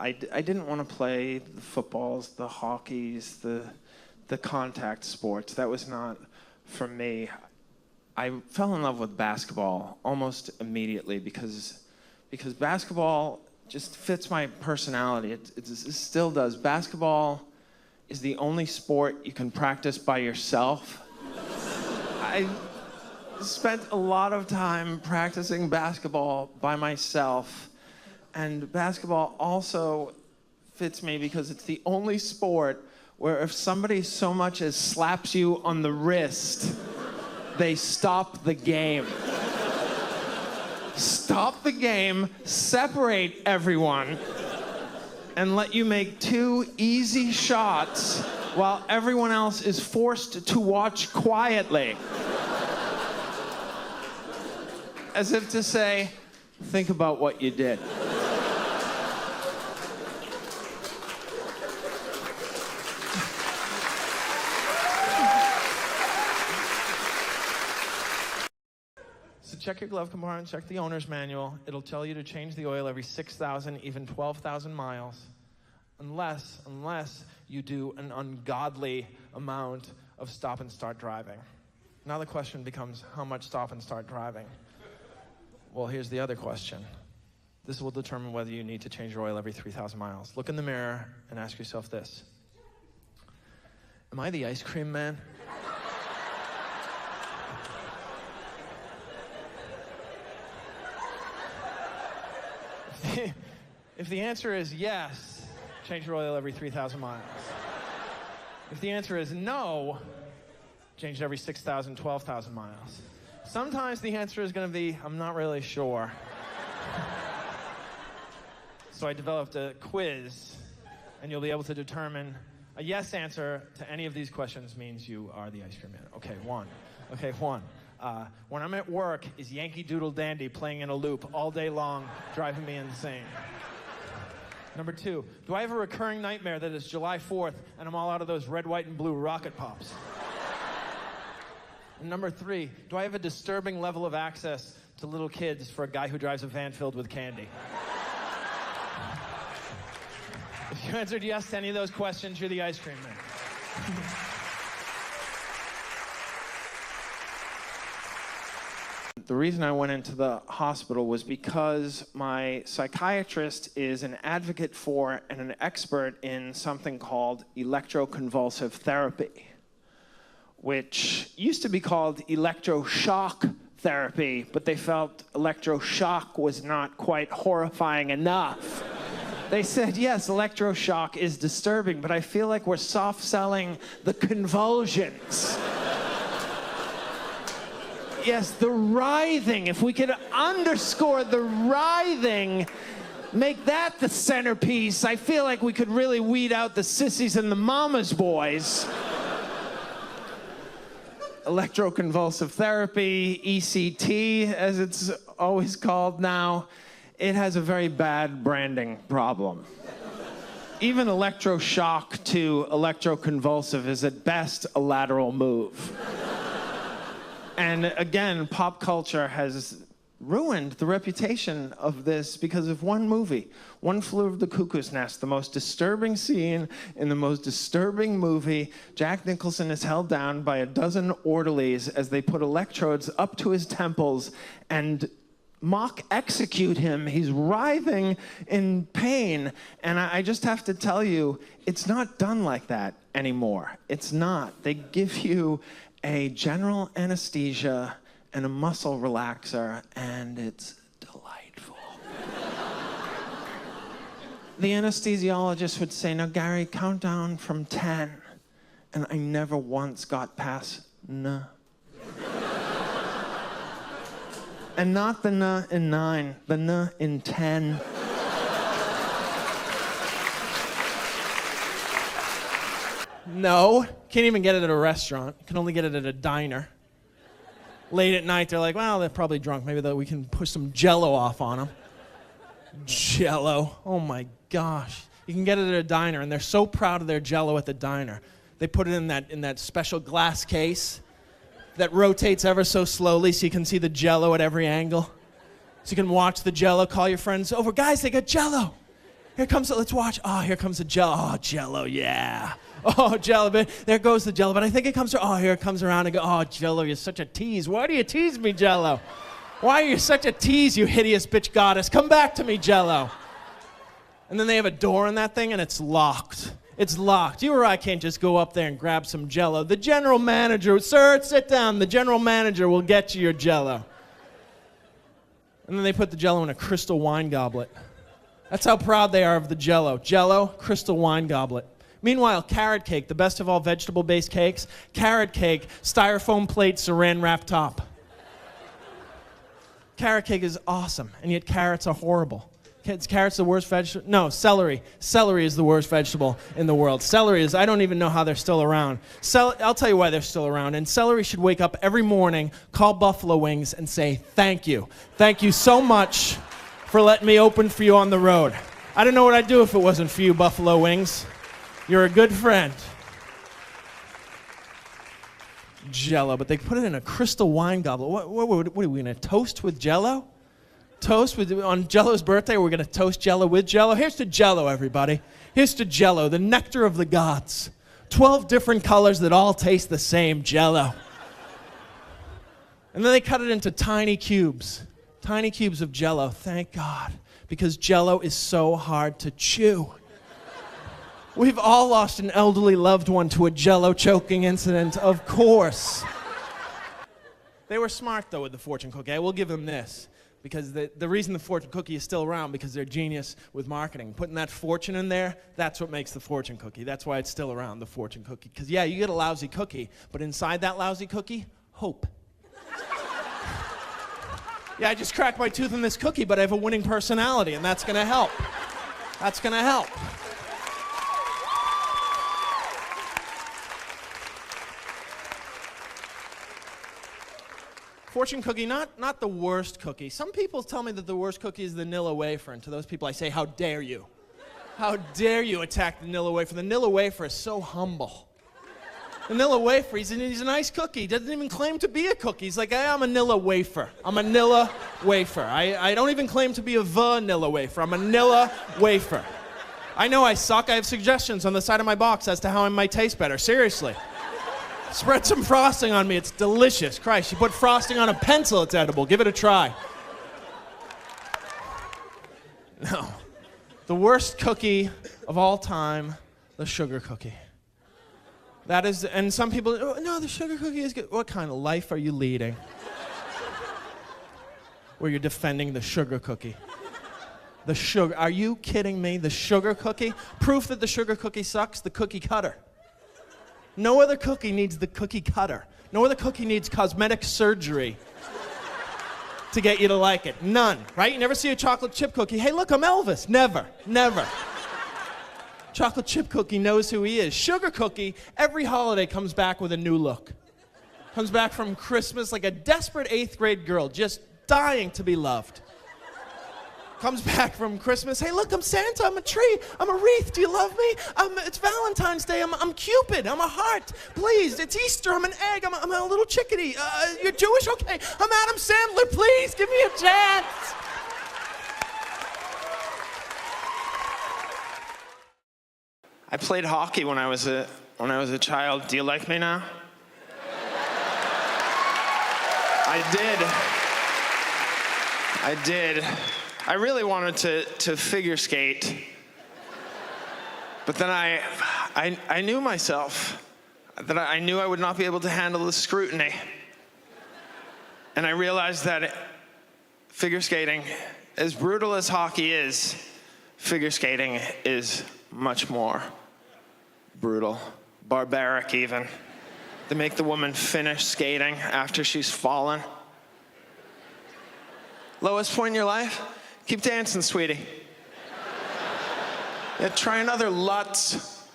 I didn't want to play the footballs, the hockeys, the contact sports. That was not for me. I fell in love with basketball almost immediately because basketball just fits my personality. It still does. Basketball is the only sport you can practice by yourself. I spent a lot of time practicing basketball by myself, and basketball also fits me because it's the only sport where if somebody so much as slaps you on the wrist, they stop the game. Stop the game, separate everyone, and let you make 2 easy shots while everyone else is forced to watch quietly. As if to say, think about what you did. So check your glove compartment, check the owner's manual. It'll tell you to change the oil every 6,000, even 12,000 miles. Unless you do an ungodly amount of stop and start driving. Now the question becomes, how much stop and start driving? Well, here's the other question. This will determine whether you need to change your oil every 3,000 miles. Look in the mirror and ask yourself this. Am I the ice cream man? If the answer is yes, change your oil every 3,000 miles. If the answer is no, change it every 6,000, 12,000 miles. Sometimes the answer is going to be, I'm not really sure. So I developed a quiz, and you'll be able to determine a yes answer to any of these questions means you are the ice cream man. Okay, one. When I'm at work, is Yankee Doodle Dandy playing in a loop all day long, driving me insane? Number 2, do I have a recurring nightmare that is July 4th and I'm all out of those red, white, and blue rocket pops? And number 3, do I have a disturbing level of access to little kids for a guy who drives a van filled with candy? If you answered yes to any of those questions, you're the ice cream man. The reason I went into the hospital was because my psychiatrist is an advocate for and an expert in something called electroconvulsive therapy, which used to be called electroshock therapy, but they felt electroshock was not quite horrifying enough. They said, yes, electroshock is disturbing, but I feel like we're soft-selling the convulsions. Yes, the writhing. If we could underscore the writhing, make that the centerpiece, I feel like we could really weed out the sissies and the mama's boys. Electroconvulsive therapy, ECT, as it's always called now, it has a very bad branding problem. Even electroshock to electroconvulsive is at best a lateral move. And again, pop culture has ruined the reputation of this because of one movie, One Flew Over the Cuckoo's Nest, the most disturbing scene in the most disturbing movie. Jack Nicholson is held down by a dozen orderlies as they put electrodes up to his temples and mock execute him. He's writhing in pain. And I just have to tell you, it's not done like that anymore. It's not. They give you a general anesthesia and a muscle relaxer, and it's delightful. The anesthesiologist would say, now Gary, count down from 10. And I never once got past N. And not the N in 9, the N in 10. No, can't even get it at a restaurant. You can only get it at a diner. Late at night, they're like, well, they're probably drunk. Maybe we can push some Jell-O off on them. Jell-O, oh my gosh. You can get it at a diner, and they're so proud of their Jell-O at the diner. They put it in that special glass case that rotates ever so slowly so you can see the Jell-O at every angle. So you can watch the Jell-O, call your friends over, guys, they got Jell-O. Here comes the, let's watch. Oh, here comes the Jello. Oh, Jello, yeah. Oh, Jello, but there goes the Jello. But I think it comes, oh, here it comes around and go, oh, Jello, you're such a tease. Why do you tease me, Jello? Why are you such a tease, you hideous bitch goddess? Come back to me, Jello. And then they have a door in that thing and it's locked. It's locked. You or I can't just go up there and grab some Jello. The general manager, sir, sit down. The general manager will get you your Jello. And then they put the Jello in a crystal wine goblet. That's how proud they are of the Jello. Jello, crystal wine goblet. Meanwhile, carrot cake, the best of all vegetable-based cakes, carrot cake, styrofoam plate, saran wrap top. Carrot cake is awesome, and yet carrots are horrible. Is carrots the worst vegetable? No, celery. Celery is the worst vegetable in the world. Celery is, I don't even know how they're still around. I'll tell you why they're still around. And celery should wake up every morning, call Buffalo Wings, and say, thank you. Thank you so much for letting me open for you on the road. I don't know what I'd do if it wasn't for you, Buffalo Wings. You're a good friend. Jello, but they put it in a crystal wine goblet. What are we going to toast with Jello? Toast with, on Jello's birthday, we're going to toast Jello with Jello. Here's to Jello, everybody. Here's to Jello, the nectar of the gods. 12 different colors that all taste the same, Jello. And then they cut it into tiny cubes of Jello. Thank God, because Jello is so hard to chew. We've all lost an elderly loved one to a Jello choking incident, of course. They were smart, though, with the fortune cookie. I will give them this. Because the reason the fortune cookie is still around, because they're genius with marketing. Putting that fortune in there, that's what makes the fortune cookie. That's why it's still around, the fortune cookie. Because, yeah, you get a lousy cookie, but inside that lousy cookie, hope. Yeah, I just cracked my tooth in this cookie, but I have a winning personality, and that's going to help. That's going to help. Fortune cookie, not the worst cookie. Some people tell me that the worst cookie is the Nilla wafer, and to those people I say, how dare you? How dare you attack the Nilla wafer? The Nilla wafer is so humble. The Nilla wafer, he's a nice cookie. He doesn't even claim to be a cookie. He's like, hey, I'm a Nilla wafer. I'm a Nilla wafer. I don't even claim to be a vanilla wafer. I'm a Nilla wafer. I know I suck. I have suggestions on the side of my box as to how I might taste better. Seriously. Spread some frosting on me. It's delicious. Christ, you put frosting on a pencil, it's edible. Give it a try. No. The worst cookie of all time, the sugar cookie. That is, and some people, oh, no, the sugar cookie is good. What kind of life are you leading? Where you're defending the sugar cookie. The sugar, are you kidding me? The sugar cookie? Proof that the sugar cookie sucks, the cookie cutter. No other cookie needs the cookie cutter. No other cookie needs cosmetic surgery to get you to like it. None, right? You never see a chocolate chip cookie. Hey, look, I'm Elvis. Never, never. Chocolate chip cookie knows who he is. Sugar cookie, every holiday comes back with a new look. Comes back from Christmas like a desperate 8th grade girl, just dying to be loved. Comes back from Christmas, hey look, I'm Santa, I'm a tree, I'm a wreath, do you love me? It's Valentine's Day, I'm Cupid, I'm a heart, please, it's Easter, I'm an egg, I'm a little chickadee, you're Jewish, okay, I'm Adam Sandler, please, give me a chance. I played hockey when I was a child. Do you like me now? I did. I really wanted to figure skate, but then I knew myself, that I knew I would not be able to handle the scrutiny. And I realized that figure skating, as brutal as hockey is, figure skating is much more brutal, barbaric even. They make the woman finish skating after she's fallen. Lowest point in your life? Keep dancing, sweetie. Yeah, try another Lutz.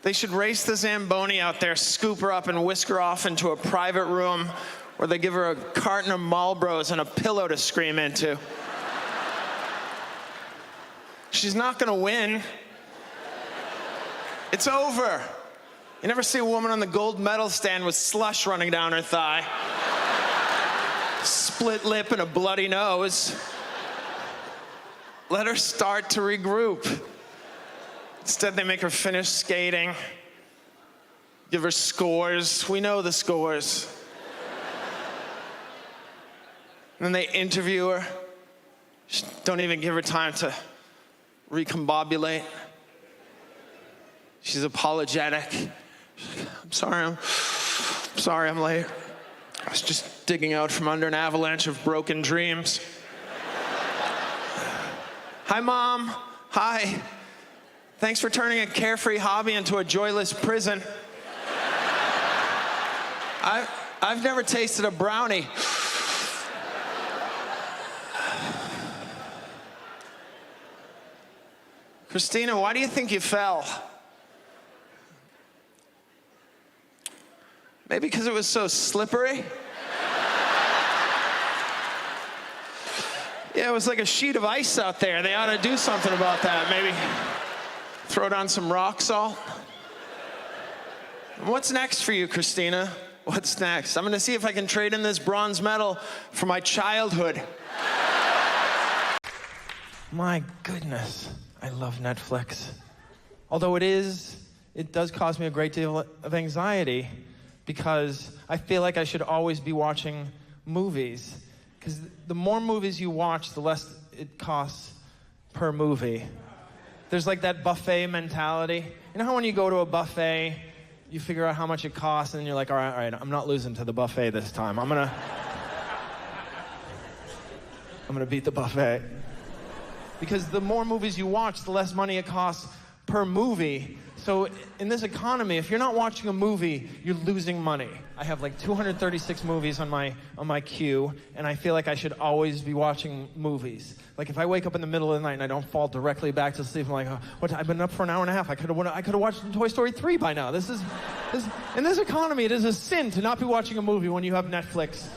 They should race the Zamboni out there, scoop her up and whisk her off into a private room where they give her a carton of Marlboros and a pillow to scream into. She's not gonna win. It's over. You never see a woman on the gold medal stand with slush running down her thigh. Split lip and a bloody nose. let her start to regroup. Instead, they make her finish skating, give her scores. We know the scores. And then they interview her. Don't even give her time to recombobulate. She's apologetic. I'm sorry I'm late. I was just digging out from under an avalanche of broken dreams. Hi, Mom. Hi. Thanks for turning a carefree hobby into a joyless prison. I've never tasted a brownie. Christina, why do you think you fell? Maybe because it was so slippery? Yeah, it was like a sheet of ice out there. They ought to do something about that. Maybe throw down some rock salt. What's next for you, Christina? What's next? I'm gonna see if I can trade in this bronze medal for my childhood. My goodness, I love Netflix. Although it does cause me a great deal of anxiety because I feel like I should always be watching movies. Because the more movies you watch, the less it costs per movie. There's like that buffet mentality. You know how when you go to a buffet, you figure out how much it costs, and you're like, all right, I'm not losing to the buffet this time. I'm gonna beat the buffet. Because the more movies you watch, the less money it costs per movie. So in this economy, if you're not watching a movie, you're losing money. I have like 236 movies on my queue, and I feel like I should always be watching movies. Like if I wake up in the middle of the night and I don't fall directly back to sleep, I'm like, I've been up for an hour and a half. I could have watched Toy Story 3 by now. In this economy, it is a sin to not be watching a movie when you have Netflix